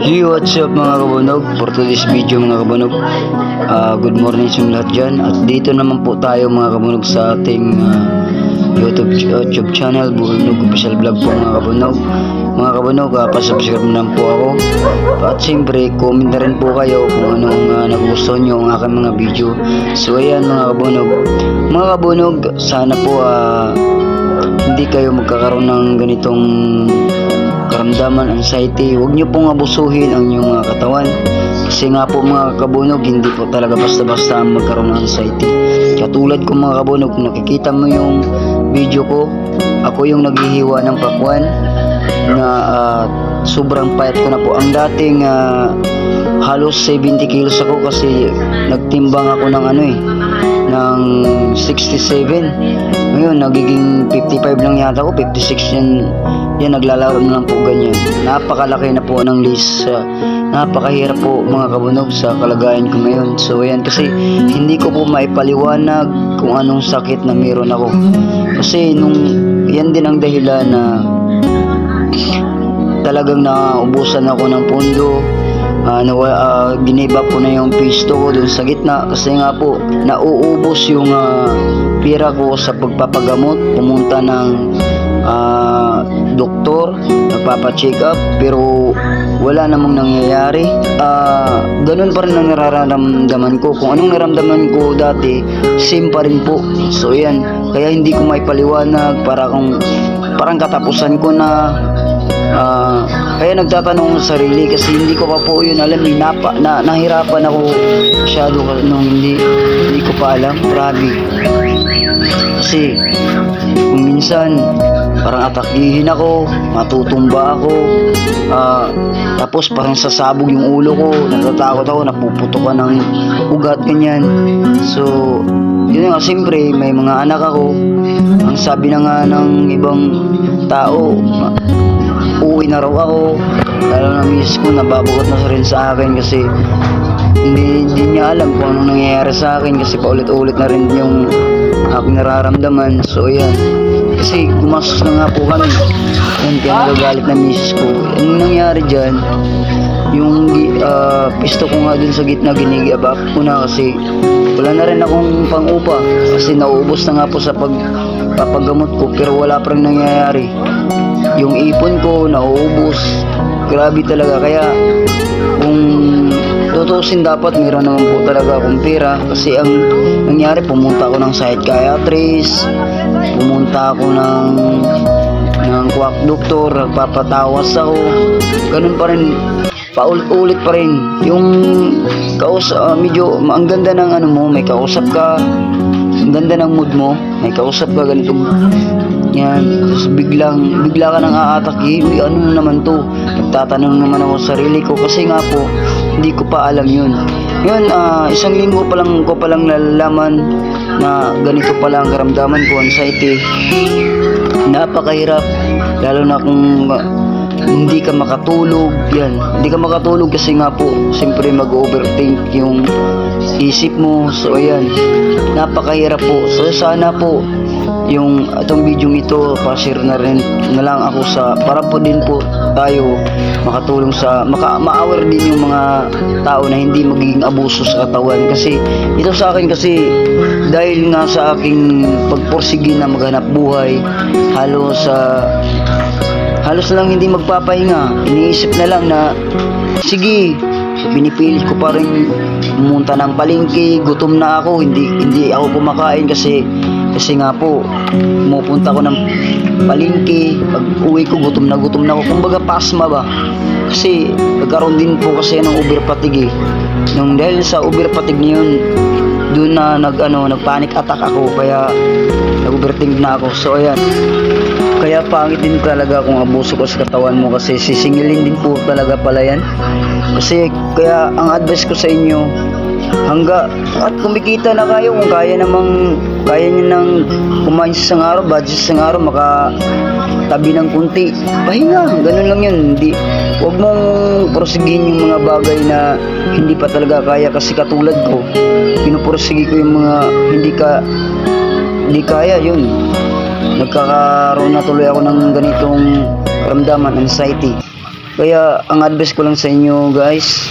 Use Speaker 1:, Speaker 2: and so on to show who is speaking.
Speaker 1: Hey, what's up mga kabunog? For today's video mga kabunog, good morning sa lahat dyan. At dito naman po tayo mga kabunog sa ating YouTube channel, Bunog Official Vlog po mga kabunog. Mga kabunog, pasubscribe na po ako. At siyempre, comment na rin po kayo kung anong nagustuhan nyo ang aking mga video. So ayan mga kabunog. Mga kabunog, sana po hindi kayo magkakaroon ng ganitong karamdaman, anxiety. Huwag nyo pong abusuhin ang inyong mga katawan, kasi nga po mga kabunog, hindi po talaga basta-basta magkaroon ng anxiety. Katulad ko mga kabunog, nakikita mo yung video ko, ako yung naghihiwa ng pakwan na sobrang payat ko na po. Ang dating halos 70 kilos ako kasi nagtimbang ako ng ng 67. Ngayon nagiging 55 lang yata ako, 56 yan naglalaro na lang po ganyan. Napakalaki na po ng list. Napakahirap po mga kabunog sa kalagayan ko ngayon. So ayan, kasi hindi ko po maipaliwanag kung anong sakit na meron ako, kasi yan din ang dahilan na talagang naubusan ako ng pondo. Giniba po na yung pisto ko dun sa gitna, kasi nga po nauubos yung pera ko sa pagpapagamot. Pumunta ng doktor, nagpapacheck up, pero wala namang nangyayari. Ganun pa rin ang nararamdaman ko. Kung anong naramdaman ko dati, same pa rin po. So yan, kaya hindi ko maipaliwanag, parang katapusan ko na. Kaya nagtatanong sa sarili, kasi hindi ko pa po yun alam. Nahirapan ako masyado nung hindi ko pa alam. Grabe, kasi kung minsan parang atakihin ako, matutumba ako, tapos parang sasabog yung ulo ko, natatakot ako, napuputokan ng ugat, ganyan. So yun nga, siyempre may mga anak ako. Ang sabi na nga ng ibang tao, uuwi na raw ako, lalo na miss ko, nababukat na rin sa akin, kasi hindi niya alam kung anong nangyayari sa akin, kasi paulit-ulit na rin yung aking nararamdaman. So ayan, kasi gumastos na nga po kami. Yan, kaya nagagalit na miss ko. Anong nangyari dyan, yung pisto ko nga dun sa gitna, ginigabak ko na, kasi wala na rin akong pang-upa, kasi nauubos na nga po sa pagpapagamot ko, pero wala pa rin nangyayari. Yung ipon ko nauubos. Grabe talaga. Kaya kung tutusin, dapat meron naman po talaga akong pera, kasi ang nangyari, pumunta ako ng psychiatrist, pumunta ako ng quack doctor, nagpapatawas ako, ganun pa rin, paulit-ulit pa rin yung medyo ang ganda ng mo, may kausap ka, ang ganda ng mood mo, may kausap ka, ganito yan, tapos bigla ka nang aatake. Uy, ano naman to? Nagtatanong naman ako sa sarili ko, kasi nga po hindi ko pa alam yun. Yun, isang linggo pa lang ko palang nalalaman na ganito pala ang karamdaman ko, anxiety. Napakahirap, lalo na kung hindi ka makatulog. Yan, hindi ka makatulog kasi nga po siyempre mag-overthink yung isip mo. So ayan, napakahirap po. So sana po yung itong video ito, pa-share na rin na lang ako para po din po tayo makatulong sa ma-aware din yung mga tao na hindi magiging abuso sa katawan. Kasi ito sa akin, kasi dahil nga sa aking pagpursige na maghanap buhay, halos lang hindi magpapahinga, iniisip na lang na sige, pinipilit ko pa rin pumunta ng palengke. Gutom na ako, hindi ako kumakain, kasi nga po pumupunta ko ng palengke, pag uwi ko gutom na ako, kumbaga pasma ba, kasi nagkaroon din po kasi ng overfatigue. Dahil sa overfatigue niyon, doon na nag-panic attack ako, kaya nag-overthink na ako. So ayan, kaya pangit din talaga kung abuso ko sa katawan mo, kasi sisingilin din po talaga pala yan. Kasi kaya ang advice ko sa inyo, at kumikita na kayo, kung kaya nyo nang kumain sa isang araw, budget sa isang araw, makatabi ng kunti, pahinga, ganun lang yun. Huwag mong prosigin yung mga bagay na hindi pa talaga kaya, kasi katulad ko, pinupursige ko yung mga hindi kaya, yun, nagkakaroon na tuloy ako ng ganitong karamdaman, anxiety. Kaya ang advice ko lang sa inyo guys,